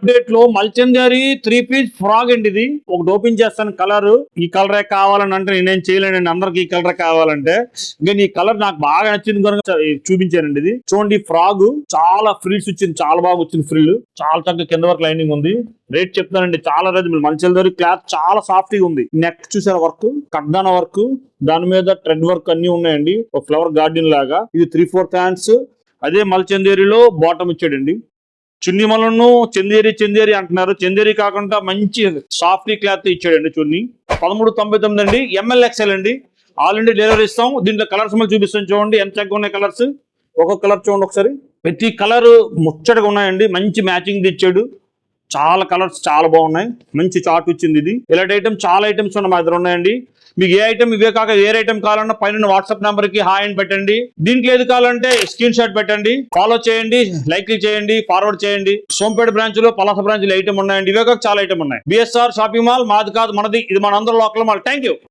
Update లో మల్చందరి 3-piece frock అండి. ఇది ఒకటి ఓపెన్ చేస్తాను. కలర్ ఈ కలరే కావాలని అంటే నేనేం చేయలేనండి. అందరికి ఈ కలర్ కావాలంటే ఇంకా ఈ కలర్ నాకు బాగా నచ్చింది కనుక చూపించానండి. ఇది చూడండి, ఫ్రాగ్ చాలా ఫ్రిల్స్ వచ్చింది, చాలా బాగా వచ్చింది ఫ్రిల్, చాలా చక్కగా కింద వరకు లైనింగ్ ఉంది. రేట్ చెప్తానండి, చాలా రీజనబుల్. మల్చందరి క్లాత్ చాలా సాఫ్ట్ గా ఉంది. నెక్ చూసారు వర్క్, కడ్డాన వర్క్, దాని మీద థ్రెడ్ వర్క్ అన్ని ఉన్నాయండి. ఒక ఫ్లవర్ గార్డెన్ లాగా. ఇది 3/4 హ్యాండ్స్. అదే మల్చందేరిలో బాటమ్ ఇచ్చాడండి. చున్నీ మలను చందేరి అంటున్నారు. చందేరి కాకుండా మంచి సాఫ్ట్ క్లాత్ ఇచ్చాడండి చున్నీ. 1399 అండి. ML/XL అండి. ఆల్ ఇండియా డెలివరీ ఇస్తాం. దీంట్లో కలర్స్ మళ్ళీ చూపిస్తాం. చూడండి ఎంత చక్కగా ఉన్నాయి కలర్స్. ఒక్కొక్క కలర్ చూడండి ఒకసారి. ప్రతి కలర్ ముచ్చటగా ఉన్నాయండి. మంచి మ్యాచింగ్ ఇచ్చాడు. చాలా కలర్స్ చాలా బాగున్నాయి. మంచి చార్ట్ వచ్చింది. ఇది ఇలాంటి ఐటమ్ చాలా ఐటమ్స్ ఉన్నాయి మా దగ్గర ఉన్నాయండి. మీకు ఏ ఐటమ్ ఇవే కాక ఏ ఐటమ్ కావాలన్నా పైన వాట్సాప్ నెంబర్ కి హాయ్ అని పెట్టండి. దీంట్లో ఏది కావాలంటే స్క్రీన్ షాట్ పెట్టండి, ఫాలో చేయండి, లైక్ చేయండి, ఫార్వర్డ్ చేయండి. సోంపేట బ్రాంచ్ లో పలాస బ్రాంచ్ లో ఐటమ్ ఉన్నాయండి. ఇవే కాక చాలా ఐటమ్ ఉన్నాయి. BSR షాపింగ్ మాల్ మాది కాదు, మనది. ఇది మన అందరూ లోకల్ మాల్. Thank you.